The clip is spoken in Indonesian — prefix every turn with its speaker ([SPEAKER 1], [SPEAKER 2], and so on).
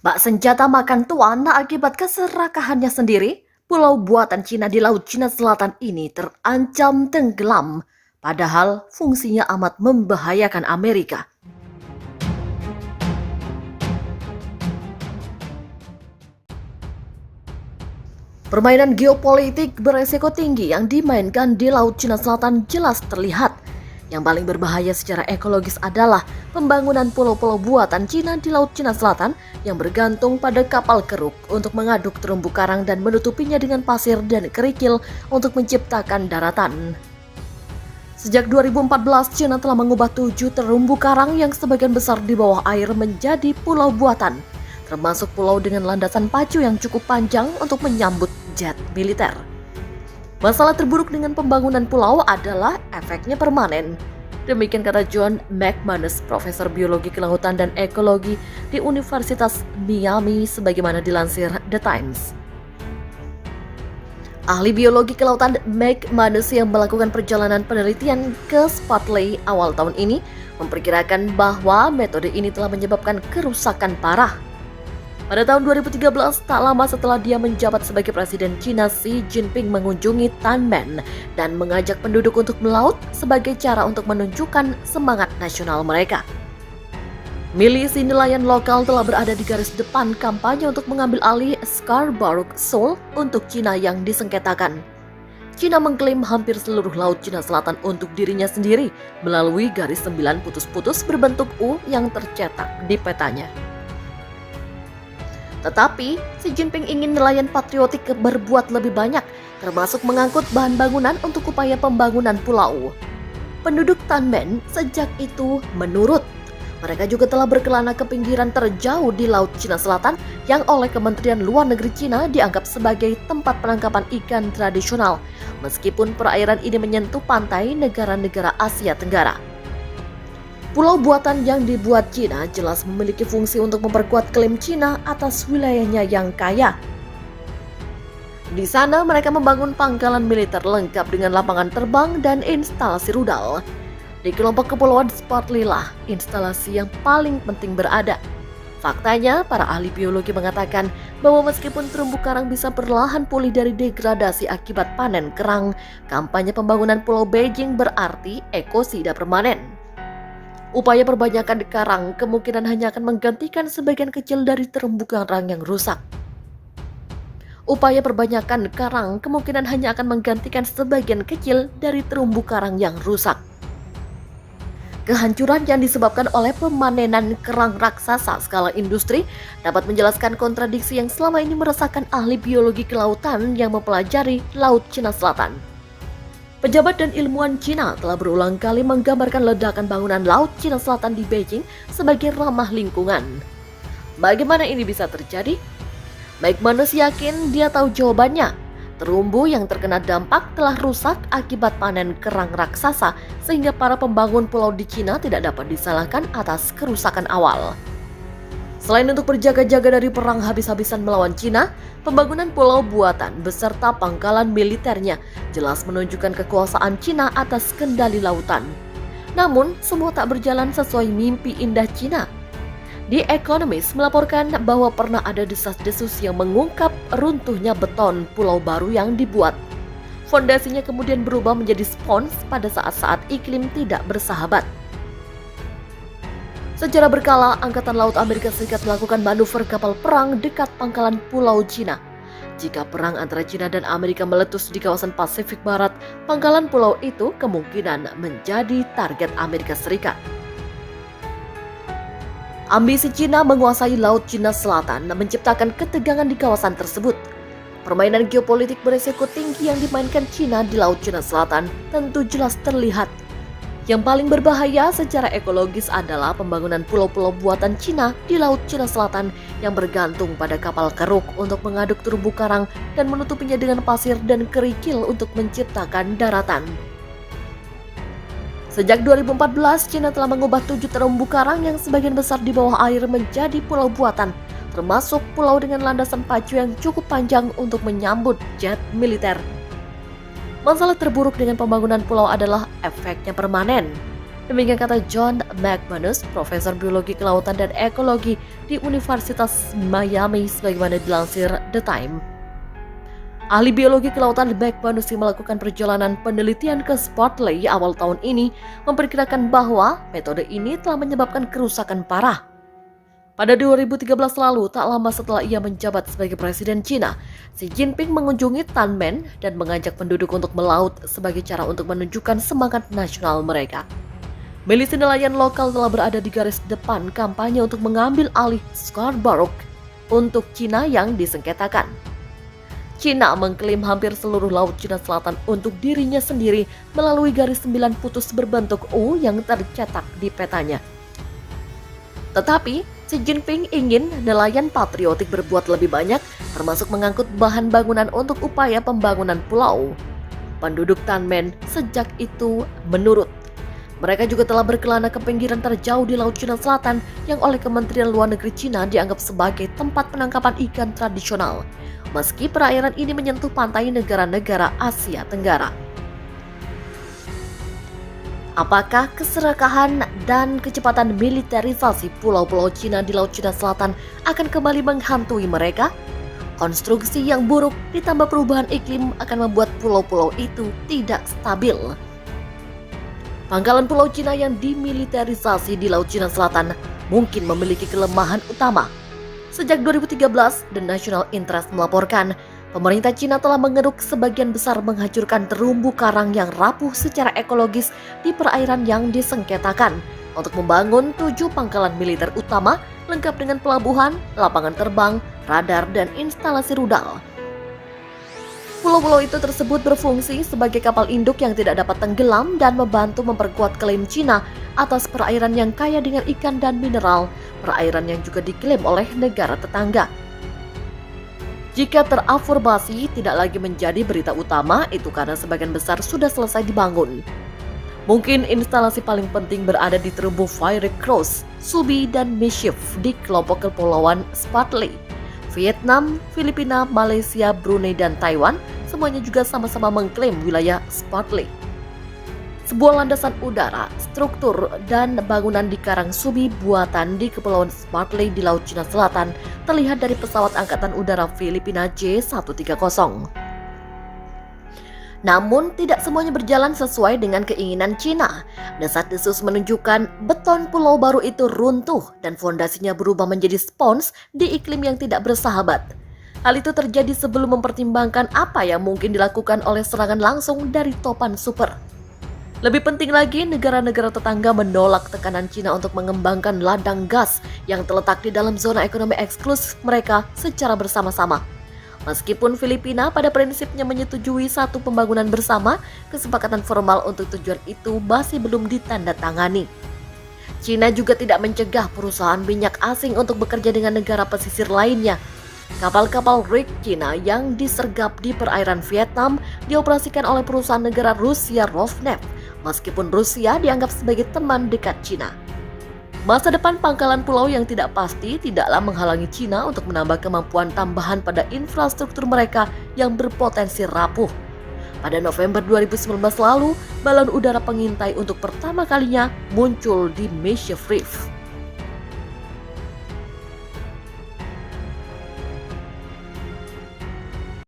[SPEAKER 1] Bak senjata makan tuan akibat keserakahannya sendiri, pulau buatan Cina di Laut Cina Selatan ini terancam tenggelam. Padahal fungsinya amat membahayakan Amerika. Permainan geopolitik beresiko tinggi yang dimainkan di Laut Cina Selatan jelas terlihat. Yang paling berbahaya secara ekologis adalah pembangunan pulau-pulau buatan Cina di Laut Cina Selatan yang bergantung pada kapal keruk untuk mengaduk terumbu karang dan menutupinya dengan pasir dan kerikil untuk menciptakan daratan. Sejak 2014, Cina telah mengubah 7 terumbu karang yang sebagian besar di bawah air menjadi pulau buatan, termasuk pulau dengan landasan pacu yang cukup panjang untuk menyambut jet militer. Masalah terburuk dengan pembangunan pulau adalah efeknya permanen. Demikian kata John McManus, Profesor Biologi Kelautan dan Ekologi di Universitas Miami sebagaimana dilansir The Times. Ahli biologi kelautan McManus yang melakukan perjalanan penelitian ke Spratly awal tahun ini memperkirakan bahwa metode ini telah menyebabkan kerusakan parah. Pada tahun 2013, tak lama setelah dia menjabat sebagai Presiden Cina, Xi Jinping mengunjungi Tanmen dan mengajak penduduk untuk melaut sebagai cara untuk menunjukkan semangat nasional mereka. Milisi nelayan lokal telah berada di garis depan kampanye untuk mengambil alih Scarborough Shoal untuk Cina yang disengketakan. Cina mengklaim hampir seluruh Laut Cina Selatan untuk dirinya sendiri melalui garis 9 putus-putus berbentuk U yang tercetak di petanya. Tetapi, Xi Jinping ingin nelayan patriotik berbuat lebih banyak, termasuk mengangkut bahan bangunan untuk upaya pembangunan pulau. Penduduk Tanmen sejak itu menurut. Mereka juga telah berkelana ke pinggiran terjauh di Laut Cina Selatan yang oleh Kementerian Luar Negeri Cina dianggap sebagai tempat penangkapan ikan tradisional, meskipun perairan ini menyentuh pantai negara-negara Asia Tenggara. Pulau buatan yang dibuat Cina jelas memiliki fungsi untuk memperkuat klaim Cina atas wilayahnya yang kaya. Di sana mereka membangun pangkalan militer lengkap dengan lapangan terbang dan instalasi rudal. Di kelompok kepulauan Spratly lah instalasi yang paling penting berada. Faktanya, para ahli biologi mengatakan bahwa meskipun terumbu karang bisa perlahan pulih dari degradasi akibat panen kerang, kampanye pembangunan Pulau Beijing berarti ekosida permanen. Upaya perbanyakan karang kemungkinan hanya akan menggantikan sebagian kecil dari terumbu karang yang rusak. Upaya perbanyakan karang kemungkinan hanya akan menggantikan sebagian kecil dari terumbu karang yang rusak. Kehancuran yang disebabkan oleh pemanenan kerang raksasa skala industri dapat menjelaskan kontradiksi yang selama ini meresahkan ahli biologi kelautan yang mempelajari Laut Cina Selatan. Pejabat dan ilmuwan Cina telah berulang kali menggambarkan ledakan bangunan Laut Cina Selatan di Beijing sebagai ramah lingkungan. Bagaimana ini bisa terjadi? McManus yakin dia tahu jawabannya. Terumbu yang terkena dampak telah rusak akibat panen kerang raksasa sehingga para pembangun pulau di Cina tidak dapat disalahkan atas kerusakan awal. Selain untuk berjaga-jaga dari perang habis-habisan melawan Cina, pembangunan pulau buatan beserta pangkalan militernya jelas menunjukkan kekuasaan Cina atas kendali lautan. Namun, semua tak berjalan sesuai mimpi indah Cina. The Economist melaporkan bahwa pernah ada desas-desus yang mengungkap runtuhnya beton pulau baru yang dibuat. Fondasinya kemudian berubah menjadi spons pada saat-saat iklim tidak bersahabat. Secara berkala, Angkatan Laut Amerika Serikat melakukan manuver kapal perang dekat pangkalan Pulau Cina. Jika perang antara Cina dan Amerika meletus di kawasan Pasifik Barat, pangkalan pulau itu kemungkinan menjadi target Amerika Serikat. Ambisi Cina menguasai Laut Cina Selatan dan menciptakan ketegangan di kawasan tersebut. Permainan geopolitik beresiko tinggi yang dimainkan Cina di Laut Cina Selatan tentu jelas terlihat. Yang paling berbahaya secara ekologis adalah pembangunan pulau-pulau buatan Cina di Laut Cina Selatan yang bergantung pada kapal keruk untuk mengaduk terumbu karang dan menutupinya dengan pasir dan kerikil untuk menciptakan daratan. Sejak 2014, Cina telah mengubah 7 terumbu karang yang sebagian besar di bawah air menjadi pulau buatan, termasuk pulau dengan landasan pacu yang cukup panjang untuk menyambut jet militer. Masalah terburuk dengan pembangunan pulau adalah efeknya permanen. Demikian kata John McManus, Profesor Biologi Kelautan dan Ekologi di Universitas Miami sebagaimana dilansir The Time. Ahli biologi kelautan McManus yang melakukan perjalanan penelitian ke Spratly awal tahun ini memperkirakan bahwa metode ini telah menyebabkan kerusakan parah. Pada 2013 lalu, tak lama setelah ia menjabat sebagai Presiden Cina, Xi Jinping mengunjungi Tanmen dan mengajak penduduk untuk melaut sebagai cara untuk menunjukkan semangat nasional mereka. Milisi nelayan lokal telah berada di garis depan kampanye untuk mengambil alih Scarborough untuk Cina yang disengketakan. Cina mengklaim hampir seluruh Laut Cina Selatan untuk dirinya sendiri melalui garis 9 putus berbentuk U yang tercetak di petanya. Tetapi, Xi Jinping ingin nelayan patriotik berbuat lebih banyak, termasuk mengangkut bahan bangunan untuk upaya pembangunan pulau. Penduduk Tanmen sejak itu menurut. Mereka juga telah berkelana ke pinggiran terjauh di Laut Cina Selatan yang oleh Kementerian Luar Negeri Cina dianggap sebagai tempat penangkapan ikan tradisional, meski perairan ini menyentuh pantai negara-negara Asia Tenggara. Apakah keserakahan dan kecepatan militerisasi pulau-pulau Cina di Laut Cina Selatan akan kembali menghantui mereka? Konstruksi yang buruk ditambah perubahan iklim akan membuat pulau-pulau itu tidak stabil. Pangkalan pulau Cina yang dimiliterisasi di Laut Cina Selatan mungkin memiliki kelemahan utama. Sejak 2013, The National Interest melaporkan pemerintah Cina telah mengeruk sebagian besar menghancurkan terumbu karang yang rapuh secara ekologis di perairan yang disengketakan untuk membangun 7 pangkalan militer utama lengkap dengan pelabuhan, lapangan terbang, radar, dan instalasi rudal. Pulau-pulau itu tersebut berfungsi sebagai kapal induk yang tidak dapat tenggelam dan membantu memperkuat klaim Cina atas perairan yang kaya dengan ikan dan mineral, perairan yang juga diklaim oleh negara tetangga. Jika terafirmasi tidak lagi menjadi berita utama, itu karena sebagian besar sudah selesai dibangun. Mungkin instalasi paling penting berada di terumbu Fiery Cross, Subi, dan Mischief di kelompok kepulauan Spratly. Vietnam, Filipina, Malaysia, Brunei, dan Taiwan semuanya juga sama-sama mengklaim wilayah Spratly. Sebuah landasan udara, struktur, dan bangunan di Karang Subi buatan di Kepulauan Spratly di Laut Cina Selatan terlihat dari pesawat Angkatan Udara Filipina J-130. Namun, tidak semuanya berjalan sesuai dengan keinginan Cina. Desas-desus menunjukkan beton pulau baru itu runtuh dan fondasinya berubah menjadi spons di iklim yang tidak bersahabat. Hal itu terjadi sebelum mempertimbangkan apa yang mungkin dilakukan oleh serangan langsung dari topan super. Lebih penting lagi, negara-negara tetangga menolak tekanan Cina untuk mengembangkan ladang gas yang terletak di dalam zona ekonomi eksklusif mereka secara bersama-sama. Meskipun Filipina pada prinsipnya menyetujui satu pembangunan bersama, kesepakatan formal untuk tujuan itu masih belum ditandatangani. Cina juga tidak mencegah perusahaan minyak asing untuk bekerja dengan negara pesisir lainnya. Kapal-kapal rig Cina yang disergap di perairan Vietnam dioperasikan oleh perusahaan negara Rusia Rosneft, meskipun Rusia dianggap sebagai teman dekat Cina. Masa depan pangkalan pulau yang tidak pasti tidaklah menghalangi Cina untuk menambah kemampuan tambahan pada infrastruktur mereka yang berpotensi rapuh. Pada November 2019 lalu, balon udara pengintai untuk pertama kalinya muncul di Mischief Reef.